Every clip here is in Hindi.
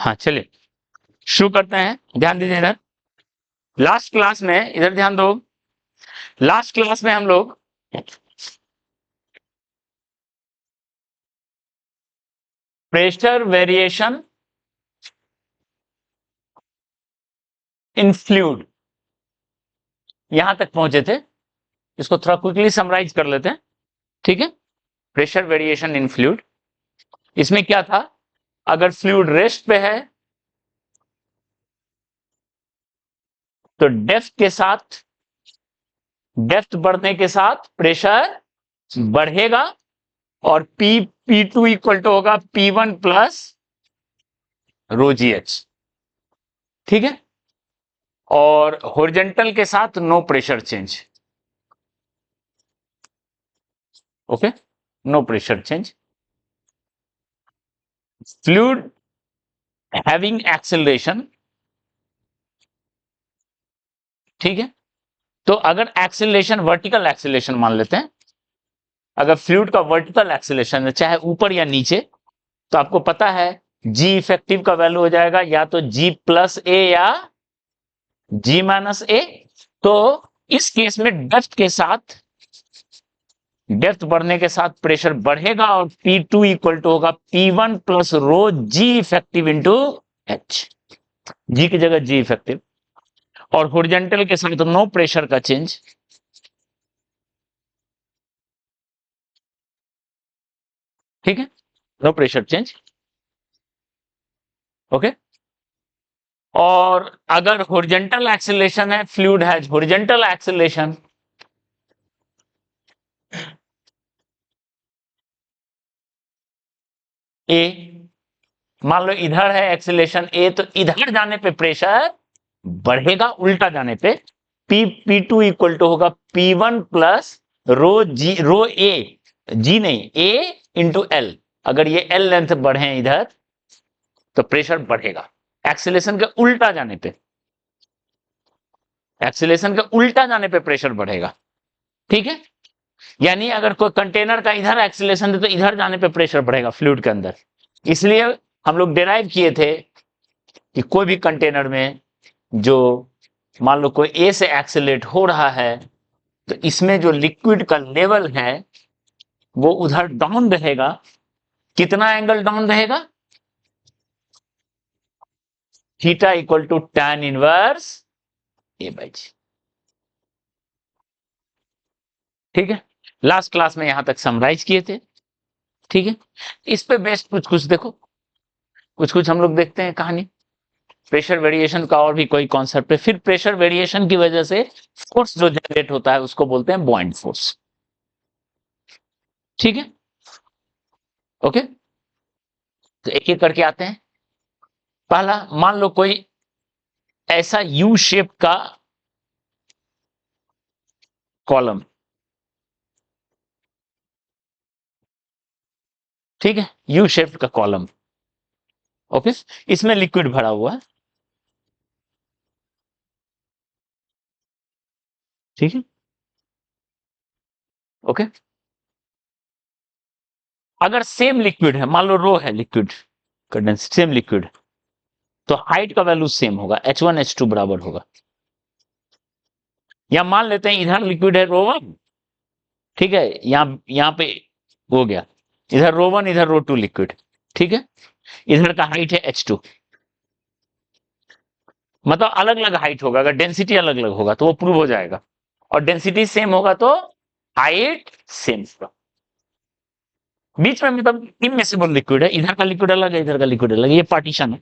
हाँ चलिए शुरू करते हैं। ध्यान दीजिए इधर। लास्ट क्लास में, इधर ध्यान दो, लास्ट क्लास में हम लोग प्रेशर वेरिएशन इन फ्लूइड यहां तक पहुंचे थे। इसको थोड़ा क्विकली समराइज कर लेते हैं, ठीक है। प्रेशर वेरिएशन इन फ्लूइड, इसमें क्या था, अगर फ्लूइड रेस्ट पे है तो डेप्थ बढ़ने के साथ प्रेशर बढ़ेगा और P2 इक्वल टू होगा P1 प्लस रो जी एच, ठीक है। और हॉरिजॉन्टल के साथ no pressure change, okay, no pressure change. Fluid having acceleration, ठीक है। तो अगर एक्सेलरेशन वर्टिकल एक्सेलरेशन मान लेते हैं, अगर फ्लूइड का वर्टिकल एक्सेलरेशन है चाहे ऊपर या नीचे, तो आपको पता है जी इफेक्टिव का वैल्यू हो जाएगा या तो जी प्लस ए या जी माइनस ए। तो इस केस में डेप्थ बढ़ने के साथ प्रेशर बढ़ेगा और P2 इक्वल टू होगा P1 प्लस रो जी इफेक्टिव इंटू एच, जी की जगह जी इफेक्टिव। और हॉरिजॉन्टल के साथ नो प्रेशर का चेंज, ठीक है, नो प्रेशर चेंज, ओके। और अगर हॉरिजॉन्टल एक्सेलरेशन है, फ्लूइड हैज हॉरिजॉन्टल एक्सेलरेशन, ए, मान लो इधर है एक्सेलरेशन ए, तो इधर जाने पे प्रेशर बढ़ेगा, उल्टा जाने पे P2 इक्वल टू होगा P1 प्लस रो ए, जी नहीं ए इंटू एल। अगर ये एल लेंथ बढ़े इधर तो प्रेशर बढ़ेगा एक्सेलरेशन के उल्टा जाने पे, एक्सेलरेशन के उल्टा जाने पे प्रेशर बढ़ेगा, ठीक है। यानी अगर कोई कंटेनर का इधर एक्सेलरेशन है तो इधर जाने पे प्रेशर बढ़ेगा फ्लूइड के अंदर। इसलिए हम लोग डिराइव किए थे कि कोई भी कंटेनर में जो मान लो कोई ए से एक्सेलरेट हो रहा है तो इसमें जो लिक्विड का लेवल है वो उधर डाउन रहेगा। कितना एंगल डाउन रहेगा, theta equal to tan inverse A by G, ठीक है। लास्ट क्लास में यहां तक समराइज किए थे, ठीक है। इस पे बेस्ट कुछ कुछ देखो, कुछ कुछ हम लोग देखते हैं कहानी। प्रेशर वेरिएशन का और भी कोई कॉन्सेप्ट है, फिर प्रेशर वेरिएशन की वजह से फोर्स जो जनरेट होता है उसको बोलते हैं बॉइंट फोर्स, ठीक है, ओके। तो एक एक करके आते हैं। पहला, मान लो कोई ऐसा यू शेप का कॉलम, ठीक है, यू शेप का कॉलम, ओके। इसमें लिक्विड भरा हुआ है, ठीक है, ओके। अगर सेम लिक्विड है, मान लो रो है लिक्विड कंडेंस, सेम लिक्विड, तो हाइट का वैल्यू सेम होगा, H1 H2 बराबर होगा। या मान लेते हैं इधर लिक्विड है रो1, ठीक है, यहां पे हो गया, इधर रो1 इधर रो2 लिक्विड, ठीक है। इधर का हाइट है H2, मतलब अलग अलग हाइट होगा, अगर डेंसिटी अलग अलग होगा तो वो प्रूव हो जाएगा, और डेंसिटी सेम होगा तो हाइट सेम होगा। बीच में मतलब इनमिसिबल लिक्विड है, इधर का लिक्विड अलग है इधर का लिक्विड अलग है, ये पार्टीशन है,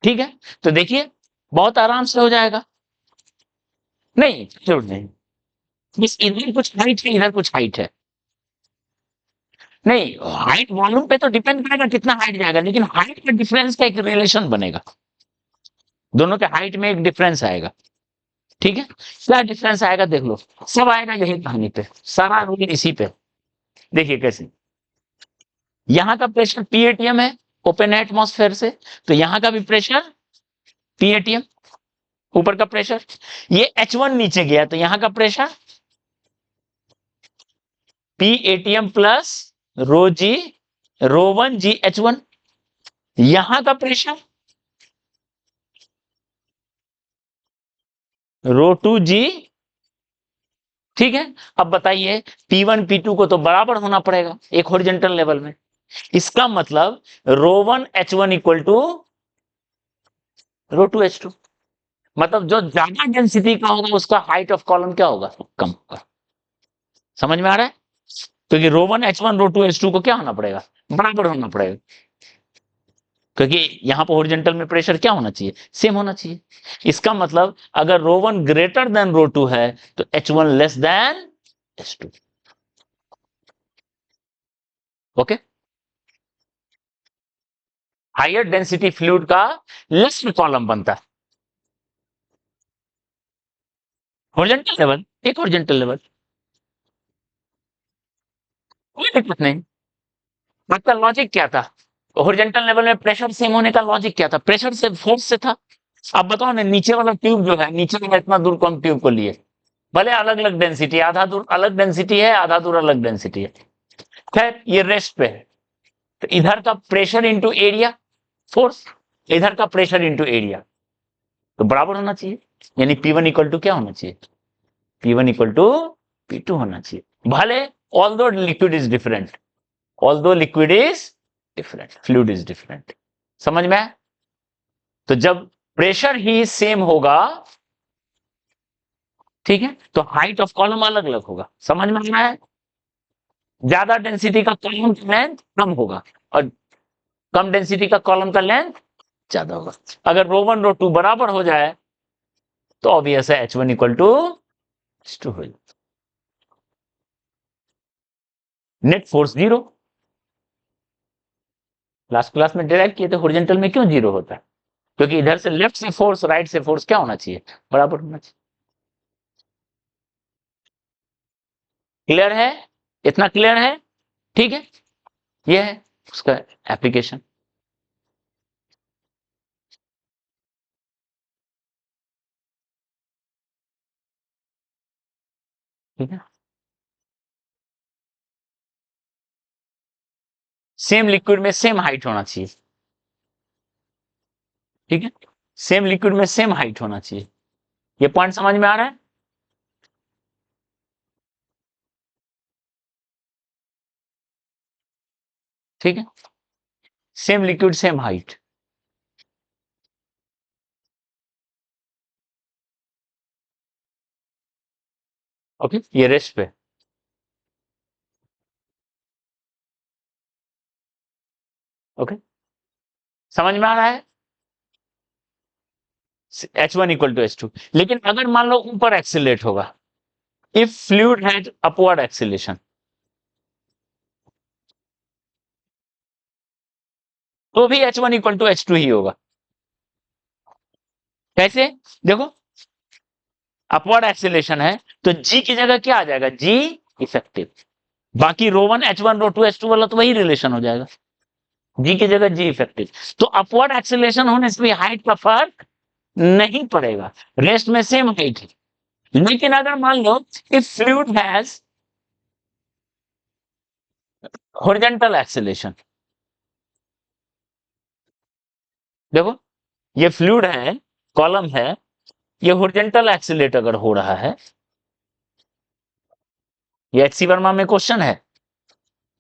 ठीक है। तो देखिए बहुत आराम से हो जाएगा, नहीं जरूर नहीं, बस इधर कुछ हाइट है इधर कुछ हाइट है, नहीं हाइट वॉल्यूम पे तो डिपेंड करेगा कितना हाइट जाएगा, लेकिन हाइट के डिफरेंस का एक रिलेशन बनेगा, दोनों के हाइट में एक डिफरेंस आएगा, ठीक है। क्या डिफरेंस आएगा देख लो, सब आएगा यही कहानी पे, सारा रूल इसी पे। देखिए कैसे, यहां का प्रेशर पीएटीएम है ओपन एटमॉस्फेयर से, तो यहां का भी प्रेशर पीएटीएम, ऊपर का प्रेशर, ये H1 नीचे गया तो यहां का प्रेशर पीएटीएम प्लस रो जी रो1 जी H1, यहां का प्रेशर रो टू जी, ठीक है। अब बताइए P1 P2 को तो बराबर होना पड़ेगा एक हॉरिजॉन्टल लेवल में, इसका मतलब rho one H1 equal to rho two H2, मतलब जो ज्यादा डेंसिटी का होगा उसका हाइट ऑफ कॉलम क्या होगा, कम होगा। समझ में आ रहा है? क्योंकि रो वन H1 रो टू H2 को क्या होना पड़ेगा, बराबर होना पड़ेगा, क्योंकि यहां पर हॉरिजॉन्टल में प्रेशर क्या होना चाहिए, सेम होना चाहिए। इसका मतलब अगर rho one greater than rho two है तो H1 less than H2। Okay, higher density fluid का लेस्ड कॉलम बनता है, हॉरिजॉन्टल लेवल, एक हॉरिजॉन्टल लेवल, कोई दिक्कत नहीं। आपका लॉजिक क्या था, हॉरिजॉन्टल लेवल में प्रेशर सेम होने का लॉजिक क्या था, प्रेशर से फोर्स से था। अब बताओ ना, नीचे वाला ट्यूब जो है, नीचे वाला इतना दूर को हम ट्यूब को लिए, भले अलग अलग डेंसिटी, आधा दूर अलग डेंसिटी है, आधा दूर अलग डेंसिटी है, खैर ये रेस्ट पे है, तो इधर का प्रेशर इंटू एरिया फोर्स, इधर का प्रेशर इंटू एरिया तो बराबर होना चाहिए, यानी P1 इक्वल टू क्या होना चाहिए, P1 इक्वल टू P2 होना चाहिए। भले although liquid is different, although liquid is different, fluid is different. समझ में आया? तो जब प्रेशर ही सेम होगा, ठीक है, तो हाइट ऑफ कॉलम अलग अलग होगा। समझ में आया है? ज्यादा डेंसिटी का कॉलम का लेंथ कम होगा और कम डेंसिटी का कॉलम का लेंथ ज्यादा होगा। अगर रो वन रो टू बराबर हो जाए तो ऑब्वियस है H1 इक्वल टू H2 हो जाए, net force zero. Last class में डिराइव किए थे हॉरिजॉन्टल में क्यों जीरो होता है, क्योंकि इधर से लेफ्ट से फोर्स राइट से फोर्स क्या होना चाहिए, बराबर होना चाहिए। क्लियर है? इतना क्लियर है? ठीक है, ये है उसका एप्लीकेशन। ठीक है, सेम लिक्विड में सेम हाइट होना चाहिए, ठीक है, सेम लिक्विड में सेम हाइट होना चाहिए। ये पॉइंट समझ में आ रहा है? ठीक है, same liquid same height. Okay, ये रेस्ट पे। ओके, समझ में आ रहा है? H1 इक्वल टू H2, लेकिन अगर मान लो ऊपर एक्सिलेट होगा, if fluid has upward acceleration, तो भी H1 इक्वल टू H2 ही होगा। कैसे? देखो, अपवर्ड एक्सिलेशन है तो G की जगह क्या आ जाएगा, G इफेक्टिव, बाकी रो वन H1 रो टू H2 वाला तो वही रिलेशन हो जाएगा, G की जगह G इफेक्टिव। तो अपवर्ड एक्सिलेशन होने से भी हाइट का फर्क नहीं पड़ेगा, रेस्ट में सेम हाइट है। लेकिन अगर मान लो if fluid has horizontal acceleration, देखो ये फ्लूइड है, कॉलम है, ये हॉरिजॉन्टल एक्सिलेट अगर हो रहा है, ये एचसी वर्मा में क्वेश्चन है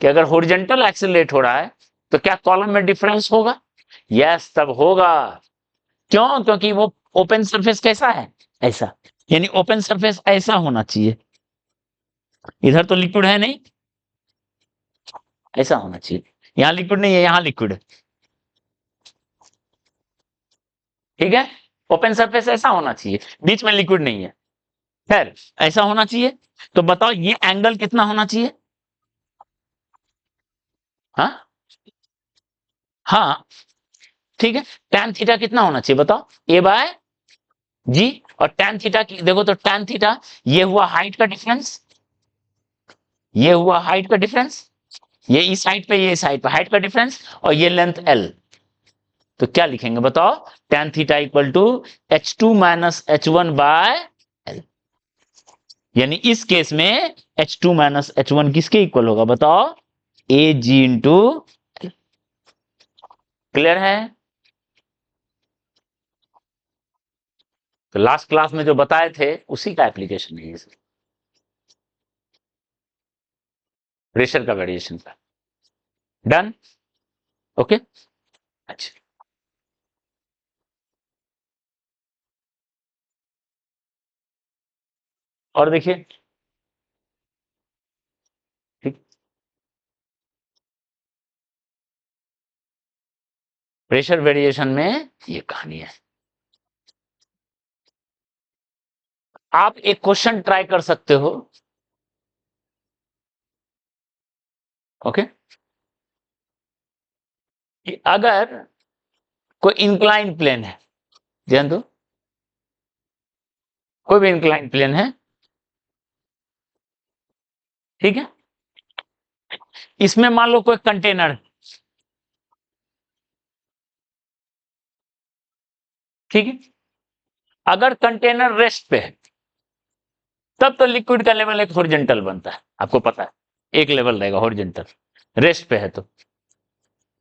कि अगर हॉरिजॉन्टल एक्सिलेट हो रहा है तो क्या कॉलम में डिफरेंस होगा, यस तब होगा। क्यों? क्योंकि वो ओपन सरफेस कैसा है, ऐसा, यानी ओपन सरफेस ऐसा होना चाहिए, इधर तो लिक्विड है नहीं, ऐसा होना चाहिए, यहां लिक्विड नहीं है, यहां लिक्विड है, ठीक है, ओपन सरफेस ऐसा होना चाहिए, बीच में लिक्विड नहीं है, खैर ऐसा होना चाहिए। तो बताओ ये एंगल कितना होना चाहिए, हाँ हाँ, ठीक है, tan थीटा कितना होना चाहिए बताओ, ए बाय जी, और tan थीटा की देखो तो tan थीटा ये हुआ हाइट का डिफरेंस, ये हुआ हाइट का डिफरेंस, ये इस साइड पे ये इस साइड पे हाइट का डिफरेंस, और ये लेंथ L, तो क्या लिखेंगे बताओ, tan theta equal to H2 minus H1 by L, यानी इस केस में H2 माइनस H1 किसके इक्वल होगा बताओ, ए जी इंटू। क्लियर है? तो लास्ट क्लास में जो बताए थे उसी का एप्लीकेशन है ये, प्रेशर का वेरिएशन का। डन। ओके। अच्छा, और देखिए, ठीक, प्रेशर वेरिएशन में ये कहानी है। आप एक क्वेश्चन ट्राई कर सकते हो। ओके, कि अगर कोई इंक्लाइन प्लेन है, ध्यान दो, कोई भी इंक्लाइन प्लेन है, ठीक है, इसमें मान लो कोई कंटेनर है, ठीक है, अगर कंटेनर रेस्ट पे है तब तो लिक्विड का लेवल एक हॉरिजॉन्टल बनता है, आपको पता है, एक लेवल रहेगा हॉरिजॉन्टल, रेस्ट पे है तो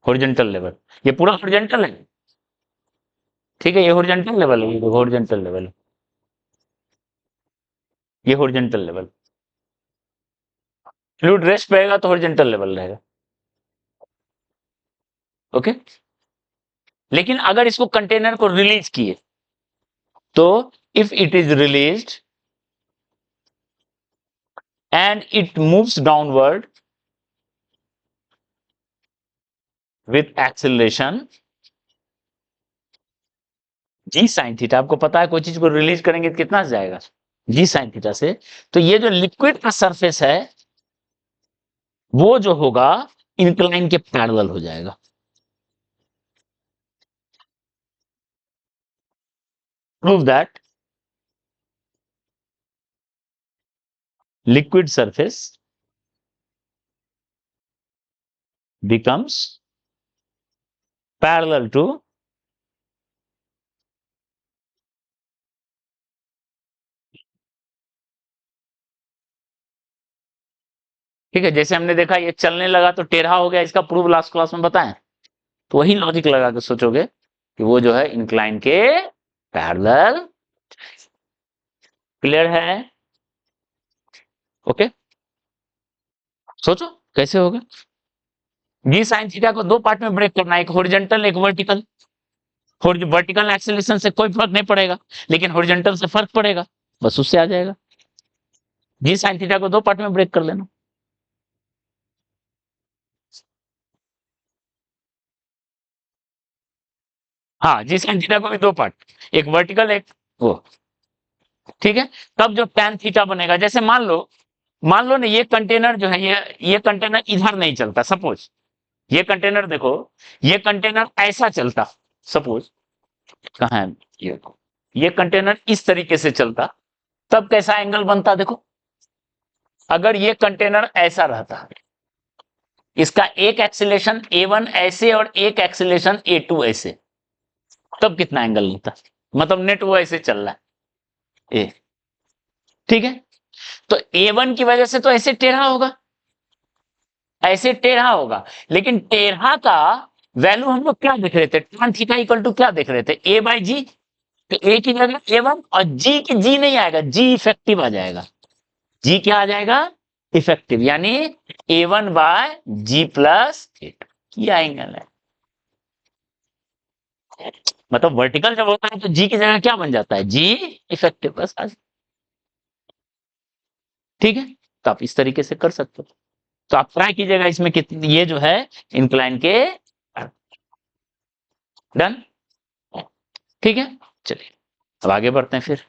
हॉरिजॉन्टल लेवल, ये पूरा हॉरिजॉन्टल है, ठीक है, ये हॉरिजॉन्टल लेवल है, ये हॉरिजॉन्टल लेवल, ये हॉरिजॉन्टल लेवल, फ्लूइड रेस्ट पे रहेगा तो हॉरिजॉन्टल लेवल रहेगा। ओके, लेकिन अगर इसको कंटेनर को रिलीज किए तो if it is released and it moves downward with acceleration g sin theta, आपको पता है कोई चीज को रिलीज करेंगे तो कितना से जाएगा, g sin थीटा से, तो ये जो लिक्विड का सरफेस है वो जो होगा इंक्लाइन के पैरेलल हो जाएगा। Prove that liquid surface becomes parallel to ठीक है, जैसे हमने देखा ये चलने लगा तो टेढ़ा हो गया, इसका प्रूफ लास्ट क्लास में बताएं, तो वही लॉजिक लगा के सोचोगे कि वो जो है इंक्लाइन के पैरेलल। क्लियर है? ओके, सोचो कैसे होगा। जी साइन थीटा को दो पार्ट में ब्रेक करना है, एक हॉरिजॉन्टल एक वर्टिकल। वर्टिकल एक्सेलरेशन से कोई फर्क नहीं पड़ेगा, लेकिन हॉरिजॉन्टल से फर्क पड़ेगा, बस उससे आ जाएगा। जी साइन थीटा को दो पार्ट में ब्रेक कर लेना। हाँ, जी साइन थीटा को भी दो पार्ट, एक वर्टिकल एक वो, ठीक है। तब जो tan थीटा बनेगा, जैसे मान लो ना ये कंटेनर जो है, ये कंटेनर इधर नहीं चलता, सपोज ये कंटेनर देखो, ये कंटेनर ऐसा चलता, सपोज, कहाँ है ये कंटेनर इस तरीके से चलता, तब कैसा एंगल बनता देखो। अगर ये कंटेनर ऐसा रहता, इसका एक एक्सीलेशन a1 ऐसे और एक एक्सीलेशन a2 ऐसे, तब कितना एंगल लगता, मतलब नेट वो ऐसे चल रहा है ए, ठीक है, तो a1 की वजह से तो ऐसे टेढ़ा होगा, ऐसे टेढ़ा होगा, लेकिन टेढ़ा का वैल्यू हम लोग क्या देख रहे थे, tan थीटा इक्वल टू क्या देख रहे थे, a बाई जी, तो a की जगह a1 और g की g नहीं आएगा, g इफेक्टिव आ जाएगा, g क्या आ जाएगा, इफेक्टिव, यानी a1 बाय जी प्लस क्या एंगल है, मतलब वर्टिकल जब होता है तो जी की जगह क्या बन जाता है, जी इफेक्टिव, बस ठीक है। तो आप इस तरीके से कर सकते हो, तो आप ट्राई कीजिएगा इसमें कितनी, ये जो है इंक्लाइन के, डन, ठीक है। चलिए अब आगे बढ़ते हैं फिर।